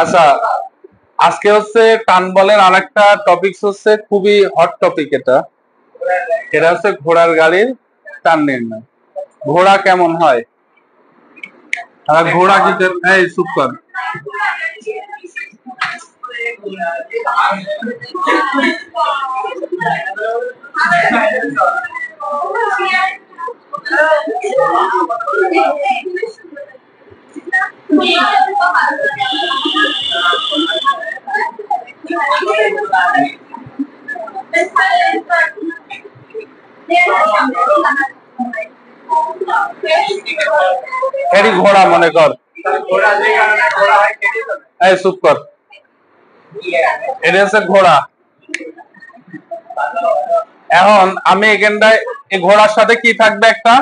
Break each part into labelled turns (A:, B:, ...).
A: আচ্ছা, আজকে হচ্ছে টান বলের আরেকটা টপিক হচ্ছে খুবই হট টপিক। এটা এটা হচ্ছে ঘোড়ার গাড়ির টান নির্ণয়। ঘোড়া কেমন হয়? ঘোড়া কি এই চুপ কর। এরই ঘোড়া মনে কর। এই চুপ কর। এটা হচ্ছে ঘোড়া। এখন আমি এখানটায় এই ঘোড়ার সাথে কি থাকবে? একটা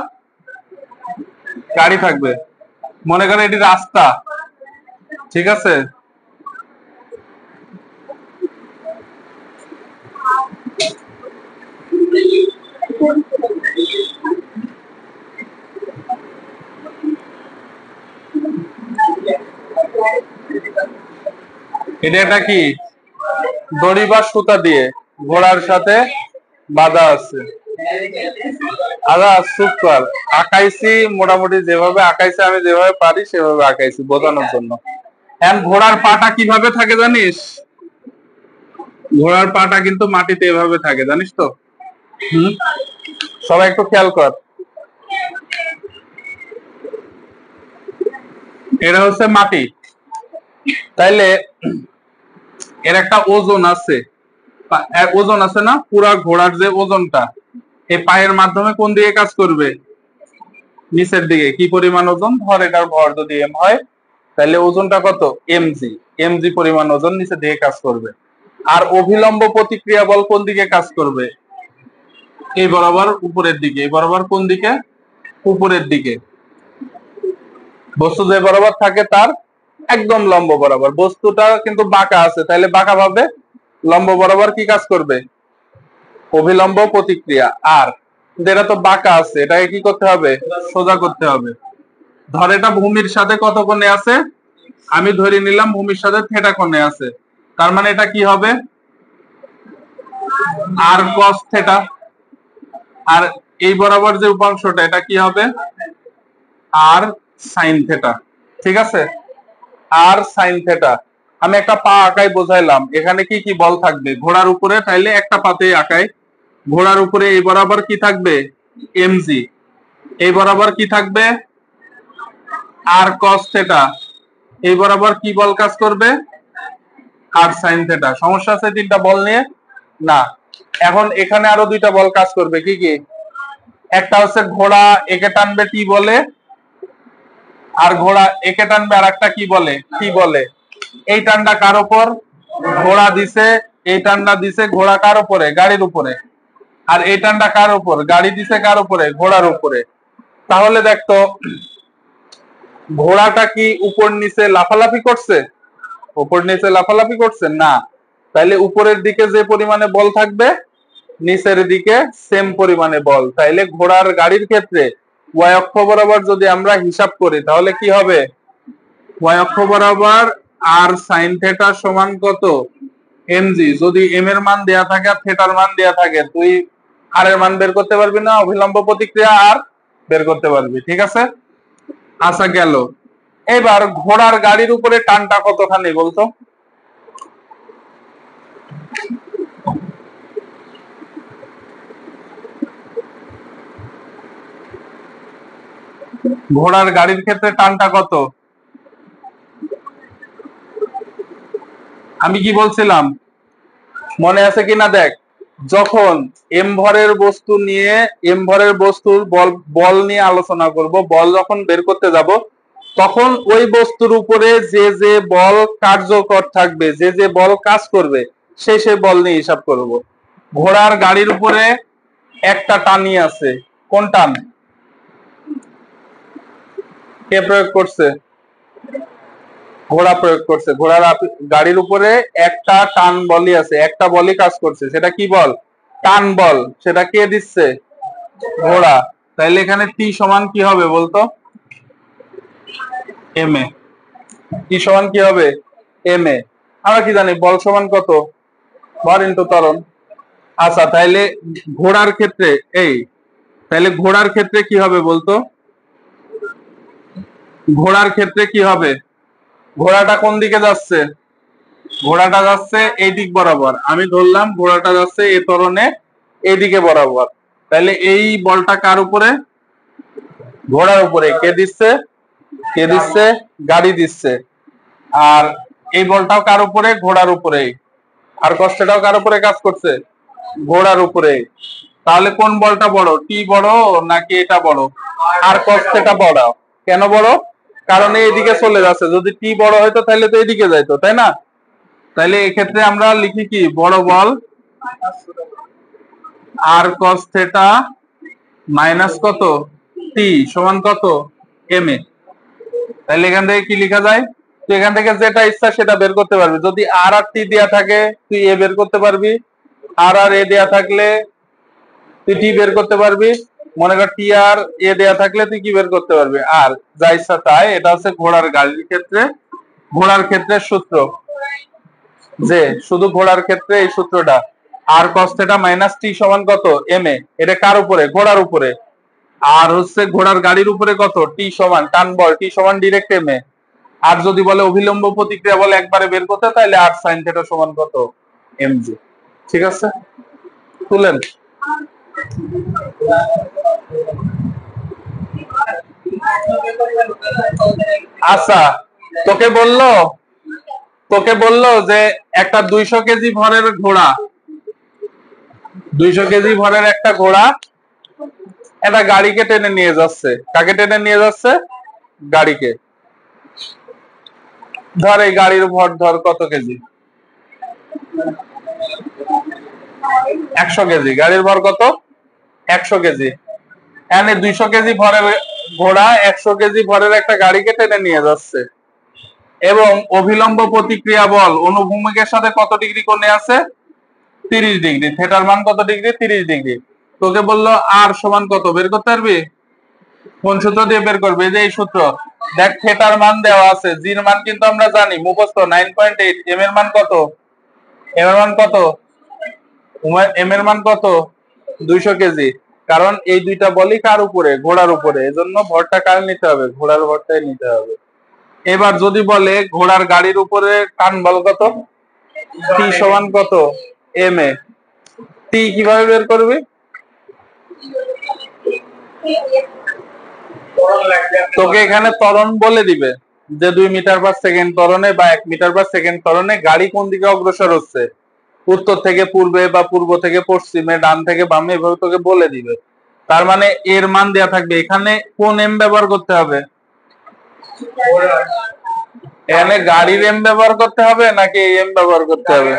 A: গাড়ি থাকবে। মনে করেন এটি রাস্তা, ঠিক আছে? এটা একটা কি দড়ি বা সুতা দিয়ে ঘোড়ার সাথে বাঁধা আছে। আদা চুপ কর। আঁকাইছি মোটামুটি যেভাবে আঁকাইছি, আমি যেভাবে পারি সেভাবে আঁকাইছি বোঝানোর জন্য। এখন ঘোড়ার পাটা কিভাবে থাকে জানিস? ঘোড়ার পাটা কিন্তু মাটিতে এভাবে থাকে, জানিস তো? সবাই একটু খেয়াল কর। এটা হচ্ছে মাটি, তাইলে এর একটা ওজন আছে। ওজন আছে না? পুরা ঘোড়ার যে ওজনটা এই পায়ের মাধ্যমে কোন দিকে কাজ করবে? নিচের দিকে। কি পরিমাণ ওজন? ধর এটার ভর যদি এম হয়, তাহলে ওজনটা কত? এমজি। এমজি পরিমাণ ওজন নিচের দিকে কাজ করবে। আর অভিলম্ব প্রতিক্রিয়া বল কোন দিকে কাজ করবে? এই বরাবর উপরের দিকে। এই বরাবর কোন দিকে? উপরের দিকে। বস্তু যে বরাবর থাকে তার একদম লম্ব বরাবর। বস্তুটা কিন্তু বাঁকা আছে, তাহলে বাঁকা ভাবে লম্ব বরাবর কি কাজ করবে? অভিলম্ব প্রতিক্রিয়া। আর যেটা তো বাঁকা আছে, এটাকে কি করতে হবে? সোজা করতে হবে। ধর এটা ভূমির সাথে কত কোণে আছে? আমি ধরে নিলাম ভূমির সাথে থিটা কোণে আছে। তার মানে এটা কি হবে? আর কস থিটা। আর এই বরাবর যে উপাংশটা, এটা কি হবে? আর সাইন থিটা। ঠিক আছে? আর সাইন থিটা। আমি একটা পা আঁকাই বোঝাইলাম। এখানে কি কি বল থাকবে ঘোড়ার উপরে? তাইলে একটা পাতেই আঁকাই। ঘোড়ার উপরে এই বরাবর কি থাকবে? এমজি। এই বরাবর কি থাকবে? আর কস থিটা। এই বরাবর কি বল কাজ করবে? আর সাইন থিটা। সমস্যা আছে তিনটা বল নিয়ে? না। এখন এখানে আরো দুইটা বল কাজ করবে। কি কি? একটা হচ্ছে ঘোড়া একে টানবে টি বলে, আর ঘোড়া একে টানবে আর একটা কি বলে? টি বলে। এই টানটা কার উপর? ঘোড়া দিছে। এই টানটা দিছে ঘোড়া কার উপরে? গাড়ির উপরে। আর এই টানটা কার উপর? গাড়ি দিছে কার উপরে? ঘোড়ার উপরে। তাহলে দেখতো ঘোড়াটা কি উপর নিচে লাফালাফি করছে? উপর নিচে লাফালাফি করছে না। তাইলে উপরের দিকে যে পরিমাণে বল থাকবে, নিচের দিকে সেম পরিমাণে বল। তাইলে ঘোড়ার গাড়ির ক্ষেত্রে ওয়াই অক্ষ বরাবর যদি আমরা হিসাব করি, তাহলে কি হবে? ওয়াই অক্ষ বরাবর আর সাইন থিটা সমান কত? এমজি। যদি এম এর মান দেয়া থাকে আর থিটার মান দেয়া থাকে, তুই আর এর মান বের করতে পারবি না, অভিলম্ব প্রতিক্রিয়া আর বের করতে পারবি। ঠিক আছে? আচ্ছা গেল। এবার ঘোড়ার গাড়ির উপরে টানটা কতখানি বলতো? ঘোড়ার গাড়ির ক্ষেত্রে টানটা কত? আমি কি বলছিলাম মনে আছে কিনা দেখ। যখন এম ভরের বস্তু নিয়ে এম ভরের বস্তুর বল বল নিয়ে আলোচনা করব, বল যখন বের করতে যাব, তখন ওই বস্তুর উপরে যে যে বল কার্যকর থাকবে, যে যে বল কাজ করবে, সেই সেই বল নিয়ে হিসাব করব। ঘোড়ার গাড়ির উপরে একটা টানি আছে। কোন টান? কে প্রয়োগ করছে? ঘোড়া প্রয়োগ করছে। ঘোড়ার গাড়ির উপরে একটা টান বলই আছে, একটা বলই কাজ করছে। সেটা কি বল? টান বল। সেটা কে দিচ্ছে? ঘোড়া। তাইলে এখানে টি সমান কি হবে বলতো? M A. টি সমান কি হবে এম এ। আমরা কি জানি বল সমান কত ভর ইন্টু ত্বরণ। আচ্ছা তাইলে ঘোড়ার ক্ষেত্রে তাহলে ঘোড়ার ক্ষেত্রে কি হবে বলতো? ঘোড়ার ক্ষেত্রে কি হবে? ঘোড়াটা কোন দিকে যাচ্ছে? ঘোড়াটা যাচ্ছে এই দিক বরাবর। আমি ধরলাম ঘোড়াটা যাচ্ছে এই ত্বরণে এইদিকে বরাবর। তাহলে এই বলটা কার উপরে? ঘোড়ার উপরে। কে দিচ্ছে? কে দিচ্ছে? গাড়ি দিচ্ছে। আর এই বলটাও কার উপরে? ঘোড়ার উপরে। আর কষ্টটাও কার উপরে কাজ করছে? ঘোড়ার উপরে। তাহলে কোন বলটা বড়? টি বড় নাকি এটা বড়? আর কষ্টটা বড়। কেন বড়? কারণ এইদিকে চলে যাচ্ছে। যদি টি বড় হইতো তাহলে তো এদিকে যাইতো, তাই না? তাহলে এক্ষেত্রে আমরা লিখি কি বড় বল আর কস থেটা মাইনাস কত টি সমান কত এম এ। তাহলে এখান থেকে কি লেখা যায়? তুই এখান থেকে যেটা ইচ্ছা সেটা বের করতে পারবি। যদি আর আর টি দেয়া থাকে তুই এ বের করতে পারবি, আর আর এ দেয়া থাকলে তুই টি বের করতে পারবি। মনে কর টি আর এ দেয়া থাকলে তুই কি বের করতে পারবি? আর যা ইচ্ছা তাই। এটা হচ্ছে ঘোড়ার গাড়ির ক্ষেত্রে, ঘোড়ার ক্ষেত্রে সূত্র। যে শুধু ঘোড়ার ক্ষেত্রে এই সূত্রটা আর কস থেটা মাইনাস টি সমান কত এম এ। এটা কার উপরে? ঘোড়ার উপরে। আর হচ্ছে ঘোড়ার গাড়ির উপরে কত টি সমান টান বল টি সমান ডিরেক্ট এম এ। আর যদি বলে অভিলম্ব প্রতিক্রিয়া বলে একবারে বের করতে, তাহলে আর সাইন থেটা সমান কত এম জি। ঠিক আছে, তুলেন। আচ্ছা তোকে বললো, তোকে বললো যে একটা 200 কেজি ভরের ঘোড়া, 200 কেজি ভরের একটা ঘোড়া একটা গাড়িকে টেনে নিয়ে যাচ্ছে। কাকে টেনে নিয়ে যাচ্ছে? গাড়িকে। ধর এই গাড়ির ভর ধর কত কেজি? 100 কেজি। গাড়ির ভর কত? 100 কেজি। এখানে 200 কেজি ভরের ঘোড়া 100 কেজি ভরের একটা গাড়িকে টেনে নিয়ে যাচ্ছে এবং অভিলম্ব প্রতিক্রিয়া বল অনুভূমিকের সাথে কত ডিগ্রি কোণে আছে? 30 ডিগ্রি। থেটার মান কত ডিগ্রি? 30 ডিগ্রি। তোকে বললো আর সমান কত বের করতে পারবি? কোন সূত্র দিয়ে বের করবে? এই যে এই সূত্র। দেখ থেটার মান দেওয়া আছে, জির মান কিন্তু আমরা জানি মুখস্থ 9.8। এম এর মান কত? এম এর মান কত? এম এর মান কত? 200 কেজি। কারণ এই দুইটা বলই কার উপরে? ঘোড়ার উপরে। এজন্য ভরটা কার নিতে হবে? ঘোড়ার ভরটাই নিতে হবে। এবার যদি বলে ঘোড়ার গাড়ির উপরে টান বল কত? টি সমান কত এম এ। টি কিভাবে বের করবি? তোকে এখানে ত্বরণ বলে দিবে যে 2 মিটার পার সেকেন্ড ত্বরণে বা 1 মিটার পার সেকেন্ড ত্বরণে গাড়ি কোন দিকে অগ্রসর হচ্ছে, উত্তর থেকে পূর্বে বা পূর্ব থেকে পশ্চিমে, ডান থেকে বামে, এভাবে তোকে বলে দিবে। তার মানে এর মান দেয়া থাকবে। এখানে কোন এম ব্যবহার করতে হবে? এখানে গাড়ির এম ব্যবহার করতে হবে নাকি এম ব্যবহার করতে হবে?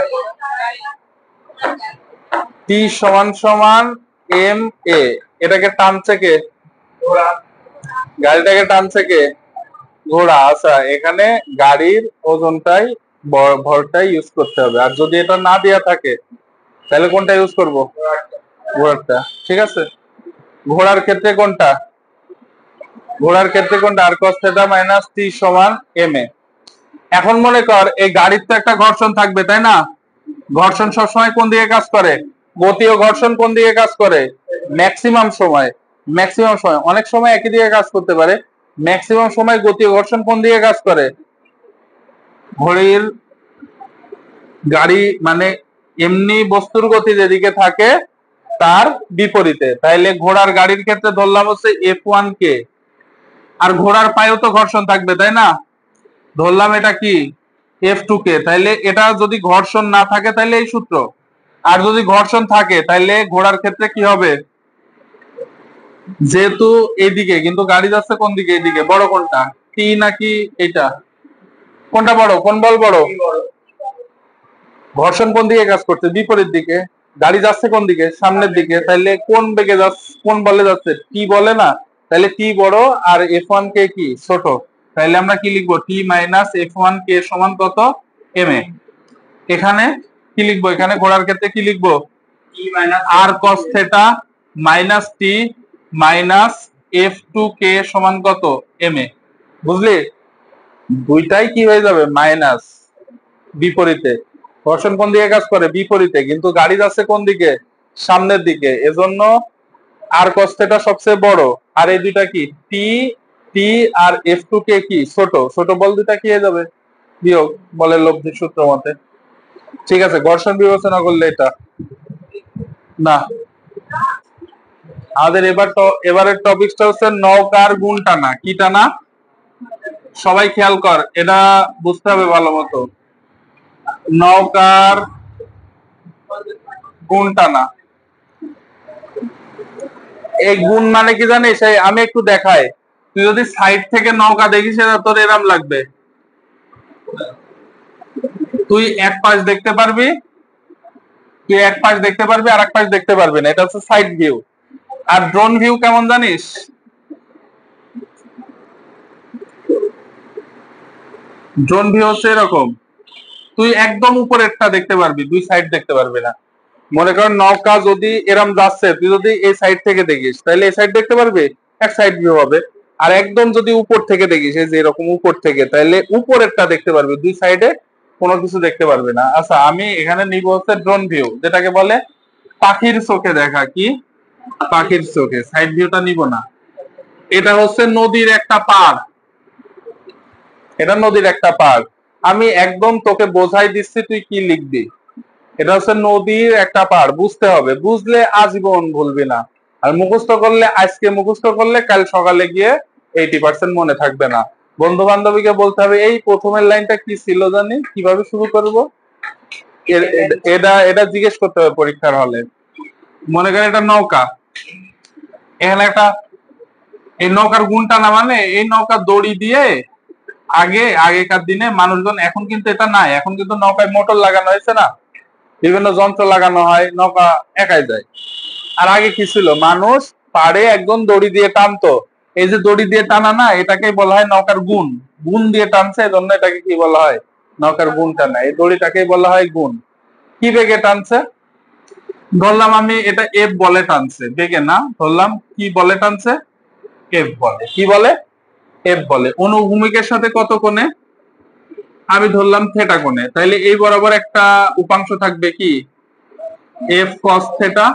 A: টি সমান সমান এম এ। এটাকে টানছে কে? গাড়িটাকে টানছে কে? ঘোড়া। আচ্ছা এখানে গাড়ির ওজনটাই ভরটাই ইউজ করতে হবে। আর যদি এটা না দেয়া থাকে তাহলে কোনটা ইউজ করব? ঘোড়ারটা। ঠিক আছে, ঘোড়ার ক্ষেত্রে কোনটা? ঘোড়ার ক্ষেত্রে কোনটা? আর কস থেটা মাইনাস টি সমান এম এ। এখন মনে কর এই গাড়ির তো একটা ঘর্ষণ থাকবে, তাই না? ঘর্ষণ সবসময় কোন দিকে কাজ করে? গতি ও ঘর্ষণ কোন দিকে কাজ করে? ম্যাক্সিমাম সময়। ম্যাক্সিমাম সময়। অনেক সময় একই দিকে কাজ করতে পারে। ম্যাক্সিমাম সময় গতি ও ঘর্ষণ কোন দিকে কাজ করে? ঘড়ির গাড়ি মানে এমনি বস্তুর গতি যেদিকে থাকে তার বিপরীতে। তাইলে ঘোড়ার গাড়ির ক্ষেত্রে ধরলাম হচ্ছে F1 কে। আর ঘোড়ার পায়েও তো ঘর্ষণ থাকবে, তাই না? ধরলাম এটা কি F2 কে। তাইলে এটা যদি ঘর্ষণ না থাকে তাইলে এই সূত্র। আর যদি ঘর্ষণ থাকে তাইলে ঘোড়ার ক্ষেত্রে কি হবে? যেহেতু এইদিকে কিন্তু গাড়ি যাচ্ছে কোন দিকে? এইদিকে। বড় কোনটা? টি নাকি এটা? কোনটা বড়? কোন বল বড়? ঘর্ষণ কোন দিকে কাজ করছে? বিপরীত দিকে। গাড়ি যাচ্ছে কোন দিকে? সামনের দিকে। তাহলে কোন বেগে যাচ্ছে? কোন বলে যাচ্ছে? টি বলে না? তাহলে টি বড় আর F1 কে কি ছোট। তাহলে আমরা কি লিখবো? টি মাইনাস F1 কে সমান কত এম এ। এখানে কি লিখবো? এখানে ঘোড়ার ক্ষেত্রে কি লিখবো? আর কস থেটা মাইনাস টি মাইনাস F2 কে সমান কত এম এ। বুঝলি? দুইটাই কি হয়ে যাবে, মাইনাস, বিপরীতে। ঘর্ষণ কোন দিকে কাজ করে, বিপরীতে, কিন্তু গাড়ি যাচ্ছে কোন দিকে, সামনের দিকে, এজন্য আর cos θ সবচেয়ে বড়। আর এই দুইটা কি, টি টি আর F2 কে কি ছোট, ছোট বল দুইটা কি হয়ে যাবে, বিয়োগ, বলের লব্ধির সূত্র মতে। ঠিক আছে, ঘর্ষণ বিবেচনা করলে এটা না। আমাদের এবারের টপিকটা হচ্ছে নৌকার গুণ টানা। কি টানা, সবাই খেয়াল কর, এটা বুঝতে হবে ভালো মতো। নৌকার গুণ টানা, এই গুণ মানে কি জানিস, আমি একটু দেখাই। তুই যদি সাইড থেকে নৌকা দেখিস, এটা তোর এরম লাগবে। তুই এক পাশ দেখতে পারবি, তুই এক পাশ দেখতে পারবি, আর এক পাশ দেখতে পারবি না, এটা হচ্ছে সাইড ভিউ। আর ড্রোন ভিউ কেমন জানিস, ড্রোন ভিউ হচ্ছে এরকম, তুই একদম উপরেরটা দেখতে পারবি, দুই সাইড দেখতে পারবি না। মনে কর নৌকা যদি এরম যাচ্ছে, তুই যদি এই সাইড থেকে দেখিস, তাহলে এই সাইড দেখতে পারবি, এক সাইড ভিউ হবে। আর একদম যদি উপর থেকে দেখিস, এই যে এরকম উপর থেকে, তাহলে উপরেরটা দেখতে পারবি, দুই সাইডে কোনো কিছু দেখতে পারবি না। আচ্ছা, আমি এখানে নিব হচ্ছে ড্রোন ভিউ, যেটাকে বলে পাখির চোখে দেখা। কি, পাখির চোখে, সাইড ভিউটা নিব না। এটা হচ্ছে নদীর একটা পাড়, এটা নদীর একটা পাড়। আমি একদম তোকে বোঝাই দিচ্ছি, তুই কি লিখবি। এটা হচ্ছে নদীর একটা পাড়, বুঝতে হবে, বুঝলে আজীবন ভুলবি না। আর মুখস্থ করলে, আজকে মুখস্থ করলে কাল সকালে গিয়ে 80% মনে থাকবে না। বন্ধু বান্ধবীকে বলতে হবে, এই প্রথমের লাইনটা কি ছিল জানি, কিভাবে শুরু করব, এটা এটা জিজ্ঞেস করতে হবে পরীক্ষার হলে। মনে করেন এটা নৌকা, এখানে একটা, এই নৌকার গুণটা না, মানে এই নৌকা দড়ি দিয়ে, আগেকার দিনে মানুষজন, এখন কিন্তু এটা নাই, এখন কিন্তু নৌকায় মোটর লাগানো হয়েছে না, বিভিন্ন যন্ত্র লাগানো হয়, নৌকা একাই যায়। আর আগে কি ছিল, মানুষ পাড়ে একদম দড়ি দিয়ে টানতো। এই যে দড়ি দিয়ে টানা না, এটাকে বলা হয় নৌকার গুণ। গুণ দিয়ে টানছে, এই জন্য এটাকে কি বলা হয়, নৌকার গুণ টানা। এই দড়িটাকেই বলা হয় গুণ। কি বেগে টানছে, ধরলাম আমি এটা এফ বলে টানছে, বেগে না, ধরলাম কি বলে টানছে, এফ বলে। কি বলে, এফ বলে। অনুভূমিকের সাথে কত কোণে, আমি ধরলাম থেটা কোণে। তাইলে এই বরাবর একটা উপাংশ থাকবে কি, এফ কস থেটা।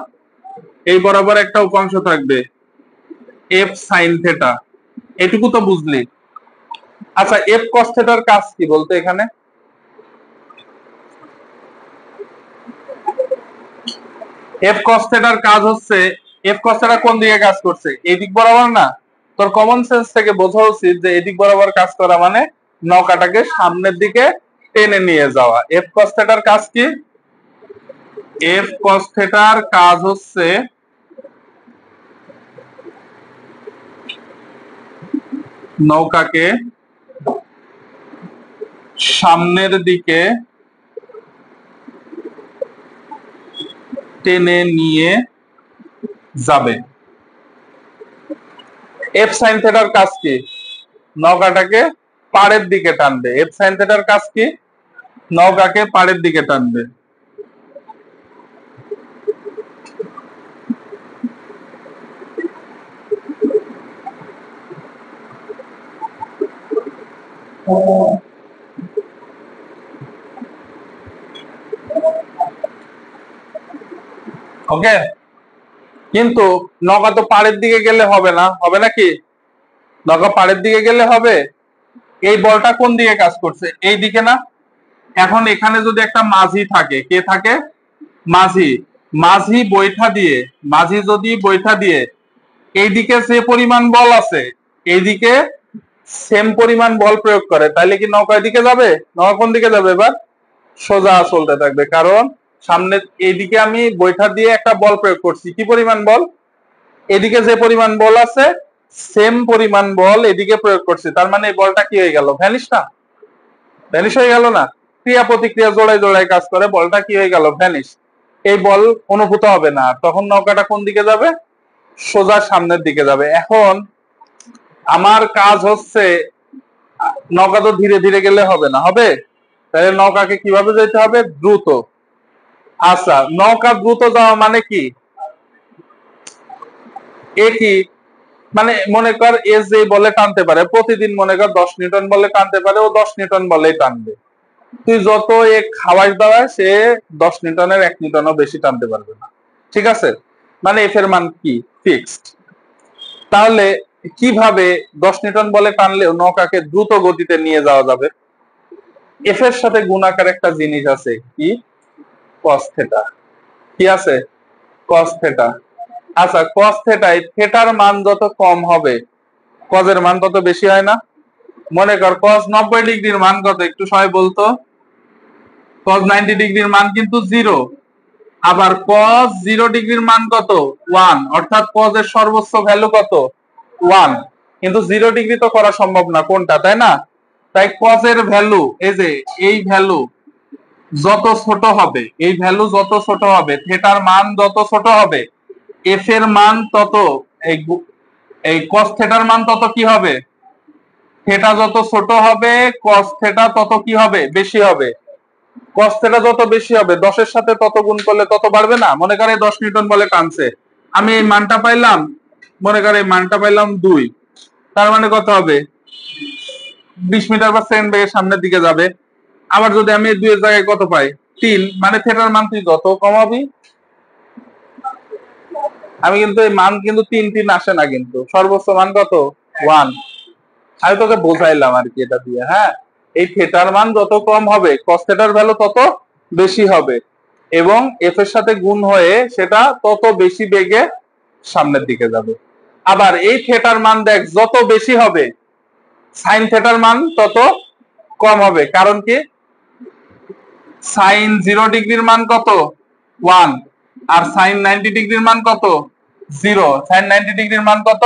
A: এই বরাবর একটা উপাংশ থাকবে এফ সাইন থেটা। এটুকু তো বুঝলি। আচ্ছা, এফ কস থেটার কাজ কি বলতে, এখানে এফ কস থেটার কাজ হচ্ছে, এফ কস থেটা কোন দিকে কাজ করছে, এই দিক বরাবর না। তোর কমন সেন্স থেকে বোঝা উচিত যে এদিক বরাবর কাজ করা মানে নৌকাটাকে সামনের দিকে টেনে নিয়ে যাওয়া। এফ কস থেটার কাজ কি, এফ কস থেটার কাজ হচ্ছে নৌকাকে সামনের দিকে টেনে নিয়ে যাবে। এফ সাইন থেটার কাজ কি, নৌকাটাকে পাড়ের দিকে টানবে। এফ সাইন থেটার কাজ কি, নৌকাকে পাড়ের দিকে টানবে। ওকে, কিন্তু নৌকা তো পাড়ের দিকে গেলে হবে না, হবে নাকি, নৌকা পাড়ের দিকে গেলে হবে। এই বলটা কোন দিকে কাজ করছে, এই দিকে না। এখন এখানে যদি একটা মাঝি থাকে, কে থাকে, মাঝি। মাঝি বৈঠা দিয়ে, মাঝি যদি বৈঠা দিয়ে এইদিকে যে পরিমাণ বল আছে, এইদিকে সেম পরিমাণ বল প্রয়োগ করে, তাহলে কি নৌকা এদিকে যাবে, নৌকা কোন দিকে যাবে, এবার সোজা চলতে থাকবে। কারণ সামনে এইদিকে আমি বৈঠা দিয়ে একটা বল প্রয়োগ করছি, কি পরিমাণ বল, এদিকে যে পরিমাণ বল আছে সেম পরিমাণ বল এদিকে প্রয়োগ করছি, তার মানে এই বলটা কি হয়ে গেল, ভ্যানিশ না, ভ্যানিশ হয়ে গেল না। ক্রিয়া প্রতিক্রিয়া জোড়ায় জোড়ায় কাজ করে, বলটা কি হয়ে গেল, ভ্যানিশ। এই বল অনুভূত হবে না, তখন নৌকাটা কোন দিকে যাবে, সোজা সামনের দিকে যাবে। এখন আমার কাজ হচ্ছে, নৌকা তো ধীরে ধীরে গেলে হবে না, হবে, তাহলে নৌকাকে কিভাবে যেতে হবে, দ্রুত। আচ্ছা, নৌকা দ্রুত যাওয়া মানে কি, এ কি, মানে মনে কর এ যে বলে টানতে পারে প্রতিদিন, মনে কর 10 নিউটন বলে টানতে পারে, ও 10 নিউটন বলেই টানবে। তুই যত এ খাওয়াই দাওয়ায় সে 10 নিউটনের 1 নিউটনও বেশি টানতে পারবে না। ঠিক আছে, মানে এফ এর মান কি ফিক্সড। তাহলে কিভাবে 10 নিউটন বলে টানলেও নৌকাকে দ্রুত গতিতে নিয়ে যাওয়া যাবে? এফ এর সাথে গুণাকার একটা জিনিস আছে, কি কস থিটা। কি আছে? Cos theta. আচ্ছা, কস থিটায় থিটার মান যত কম হবে কজের মান তত বেশি হয় না? মনে কর কস 90 ডিগ্রির মান কত, একটু সবাই বলতো। কস 90 ডিগ্রির মান কিন্তু 0। আবার কস 0 ডিগ্রির মান কত? 1। অর্থাৎ কস এর সর্বোচ্চ ভ্যালু কত? 1। কিন্তু 0 ডিগ্রি তো করা সম্ভব না কোনটা, তাই না? তাই কস এর ভ্যালু, এই যে এই ভ্যালু যত ছোট হবে, এই ভ্যালু যত ছোট হবে, থিটার মান যত ছোট হবে, এফ এর মান তত, এই কস থিটার মান তত কি হবে? থিটা যত ছোট হবে কস থিটা তত কি হবে? বেশি হবে। কস থিটা যত বেশি হবে 10 এর সাথে তত গুণ করলে তত বাড়বে না? মনে করে 10 নিউটন বলে টানছে, আমি এই মানটা পাইলাম, মনে করে এই মানটা পাইলাম 2, তার মানে কত হবে? 20 মিটার পার সেকেন্ড বেগে সামনের দিকে যাবে। আবার যদি আমি 2 এর জায়গায় কত পাই? 3, মানে থিটার মান তুই যত কমাবি, আমি কিন্তু এই মান কিন্তু 3 আসে না, কিন্তু সর্বোচ্চ মান কত? 1। আমি তোকে বোঝাইলাম আর কি এটা দিয়ে। হ্যাঁ, এই থিটার মান যত কম হবে কস থিটার ভ্যালু তত বেশি হবে, এবং এফ এর সাথে গুণ হয়ে সেটা তত বেশি বেগে সামনের দিকে যাবে। আবার এই থিটার মান দেখ যত বেশি হবে সাইন থিটার মান তত কম হবে। কারণ কি? সাইন 0 ডিগ্রির মান কত? 1। আর সাইন 90 ডিগ্রির মান কত? 0। সাইন 90 ডিগ্রির মান কত?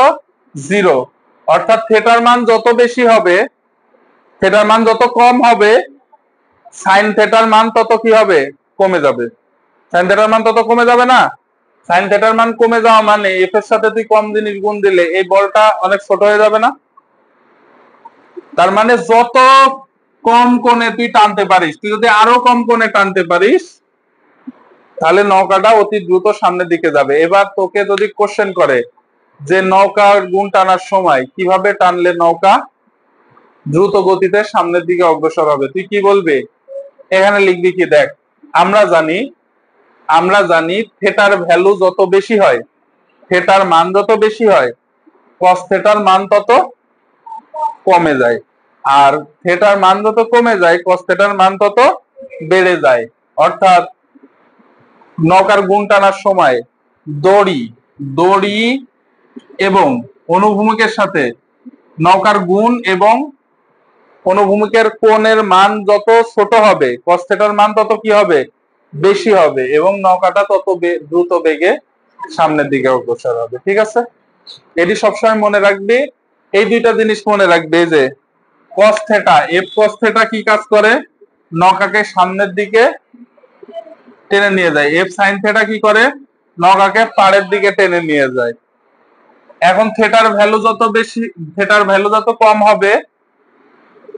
A: 0। অর্থাৎ থিটার মান যত বেশি হবে, থিটার মান যত কম হবে, সাইন থিটার মান তত কি হবে? কমে যাবে। সাইন থিটার মান তত কমে যাবে না? সাইন থিটার মান কমে যাওয়া মানে এফ এর সাথে তুই কম জিনিস গুণ দিলে এই বলটা অনেক ছোট হয়ে যাবে না? তার মানে যত কম কোণে তুই টানতে পারিস, তুই যদি আরো কম কোণে টানতে পারিস তাহলে নৌকাটা অতি দ্রুত সামনের দিকে যাবে। এবার তোকে যদি কোশ্চেন করে যে নৌকার গুণ টানার সময় কিভাবে টানলে নৌকা দ্রুত গতিতে সামনের দিকে অগ্রসর হবে, তুই কি বলবি? এখানে লিখবি কি, দেখ আমরা জানি থিটার ভ্যালু যত বেশি হয়, থিটার মান যত বেশি হয় কস থিটার মান তত কমে যায়, আর থিটার মান যত কমে যায় কস থিটার মান তত বেড়ে যায়। অর্থাৎ নৌকার গুণ টানার সময় দড়ি দড়ি এবং অনুভূমিকের সাথে নৌকার গুণ এবং অনুভূমিকের কোণের মান যত ছোট হবে কস থিটার মান তত কি হবে? বেশি হবে, এবং নৌকাটা তত দ্রুত বেগে সামনের দিকে অগ্রসর হবে। ঠিক আছে, এটি সবসময় মনে রাখবি। এই দুইটা জিনিস মনে রাখবে যে cos theta, F cos theta কি কাজ করে? নৌকাকে সামনের দিকে টেনে নিয়ে যায়। এফ সাইন থিটা কি করে? নৌকাকে পাড়ের দিকে টেনে নিয়ে যায়। এখন থিটার ভ্যালু যত বেশি, থিটার ভ্যালু যত কম হবে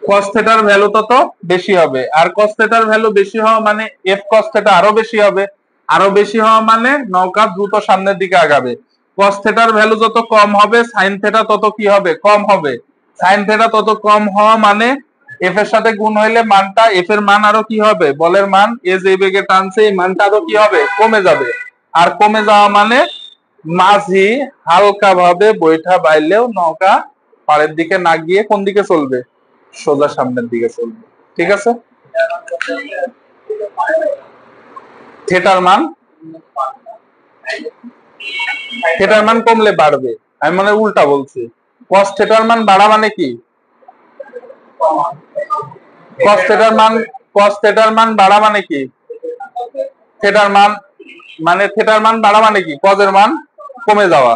A: কস থিটার ভ্যালু তত বেশি হবে, আর কস থিটার ভ্যালু বেশি হওয়া মানে এফ কস থিটা আরো বেশি হবে, আরো বেশি হওয়া মানে নৌকা দ্রুত সামনের দিকে আগাবে। কস থিটার ভ্যালু যত কম হবে সাইন থিটা তত কি হবে? কম হবে। সাইন থিটা তত কম হওয়া মানে এফ এর সাথে গুণ হইলে মানটা, এফ এর মান আরো কি হবে? বলের মান এ যে বেগে টানছে এই মানটা আরো কি হবে? কমে যাবে। আর কমে যাওয়া মানে মাঝি হালকা ভাবে বৈঠা বাইলেও নৌকা পাড়ের দিকে না গিয়ে কোন দিকে চলবে? সোজা সামনের দিকে চলবে। ঠিক আছে, থিটার মান, থিটার মান কমলে বাড়বে। আমি মানে উল্টা বলছি, কস থিটার মান বাড়া মানে কি? কস থিটার মান, কস থিটার মান বাড়া মানে কি? থিটার মান মানে থিটার মান বাড়া মানে কি? কজের মান কমে যাওয়া।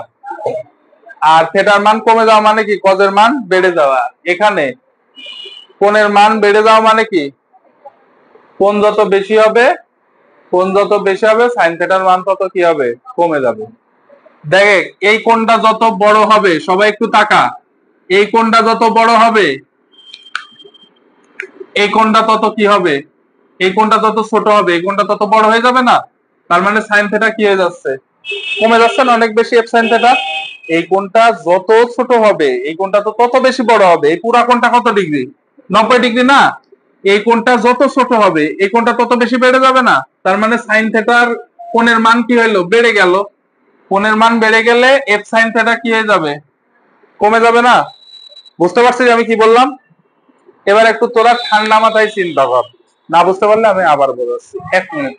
A: আর থিটার মান কমে যাওয়া মানে কি? কজের মান বেড়ে যাওয়া। এখানে কোণের মান বেড়ে যাওয়া মানে কি? কোণ যত বেশি হবে, কোণ যত বেশি হবে সাইন থিটার মান তত কি হবে? কমে যাবে। দেখ এই কোণটা যত বড় হবে, সবাই একটু তাকা, এই কোণটা যত বড় হবে এই কোণটা তত কি হবে? এই কোণটা যত ছোট হবে এই কোণটা তত বড় হয়ে যাবে না? তার মানে সাইন থিটা কি হয়ে যাচ্ছে? কমে যাচ্ছে না অনেক বেশি এফ সাইন থিটা। এই কোণটা যত ছোট হবে এই কোণটা তো তত বেশি বড় হবে। এই পুরা কোণটা কত ডিগ্রি? 90 ডিগ্রি না? এই কোণটা যত ছোট হবে এই কোণটা তত বেশি বেড়ে যাবে না? তার মানে সাইন থিটার কোণের মান কি হলো? বেড়ে গেল। কোণের মান বেড়ে গেলে এফ সাইন থিটা কি হয়ে যাবে? কমে যাবে না? বুঝতে পারছিস আমি কি বললাম? এবার একটু তোরা ঠান্ডা মাথায় চিন্তা কর, না বুঝতে পারলে আমি আবার বলছি। 1 মিনিট।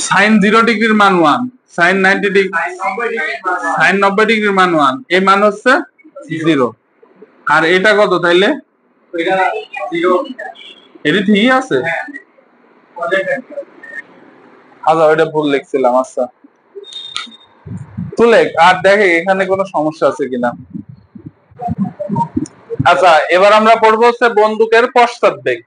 A: সাইন 0 ডিগ্রির মান 1, সাইন 90 ডিগ্রি, সাইন 90 ডিগ্রির মান 1, এই মান হচ্ছে 0। আর এটা কত তাইলে? এটা ঠিকই আছে। আচ্ছা ওইটা ভুল লিখছিলাম। আচ্ছা তুলে আর দেখে এখানে কোনো সমস্যা আছে কিনা। আচ্ছা এবার আমরা পড়বো হচ্ছে বন্দুকের পশ্চাৎবেগ।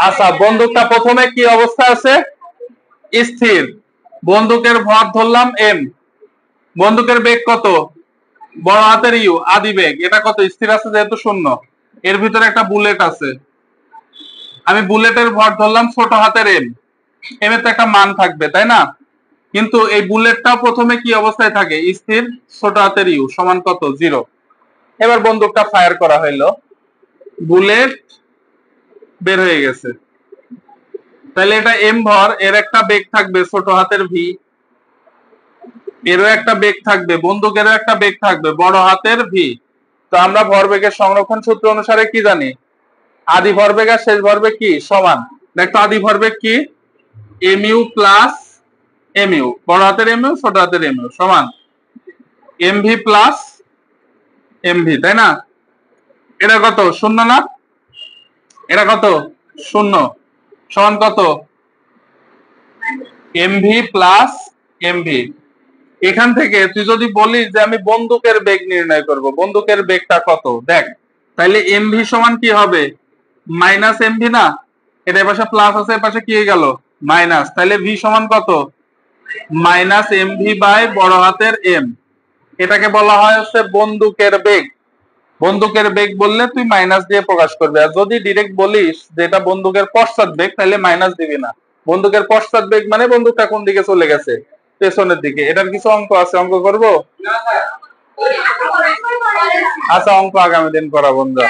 A: আচ্ছা বন্দুকটা প্রথমে কি অবস্থা আছে? স্থির। বন্দুকের ভর ধরলাম এম। বন্দুকের বেগ কত? বড় হাতের ইউ, আদি বেগ। এটা কত? স্থির আছে যেহেতু 0। এর ভিতরে একটা বুলেট আছে, আমি বুলেটের ভর ধরলাম ছোট হাতের এম। এম এর তো একটা মান থাকবে তাই না? কিন্তু এই বুলেটটাও প্রথমে কি অবস্থায় থাকে? স্থির। ছোট হাতের ইউ সমান কত? 0। এবার বন্দুকটা ফায়ার করা হইলো, বুলেট বের হয়ে গেছে। তাহলে এটা এম ভর, এর একটা বেগ থাকবে ছোট হাতের ভি, এরও একটা বেগ থাকবে, বন্দুকেরও একটা বেগ থাকবে বড় হাতের ভি। তো আমরা ভরবেগের সংরক্ষণ সূত্র অনুসারে কি জানি? আদি ভরবেগ আর শেষ ভরবেগ কি সমান? দেখো আদি ভরবেগ কি? M u plus m u, বড় হাতের এম ইউ ছোট হাতের এম ইউ সমান m v plus m v, তাই না? এটা কত? 0 না? এটা কত? 0 সমান কত? M v plus m v. এখান থেকে তুই যদি বলিস যে আমি বন্দুকের বেগ নির্ণয় করব, বন্দুকের বেগটা কত দেখ, তাইলে এম ভি সমান কি হবে? মাইনাস এম ভি না? এটা এপাশে প্লাস আছে, এপাশে কি হয়ে গেল? মাইনাস। তাহলে ভি সমান কত? মাইনাস এম ভি বাই বড় হাতের এম। এটাকে বলা হয় হচ্ছে বন্দুকের বেগ। বন্দুকের বেগ বললে তুই মাইনাস দিয়ে প্রকাশ করবি, আর যদি ডিরেক্ট বলিস যে এটা বন্দুকের পশ্চাৎ বেগ তাহলে মাইনাস দিবি না। বন্দুকের পশ্চাৎ বেগ মানে বন্দুকটা কোন দিকে চলে গেছে? পেছনের দিকে। এটার কিছু অঙ্ক আছে, অঙ্ক করব? আচ্ছা অঙ্ক আগামী দিন করা বন্ধু।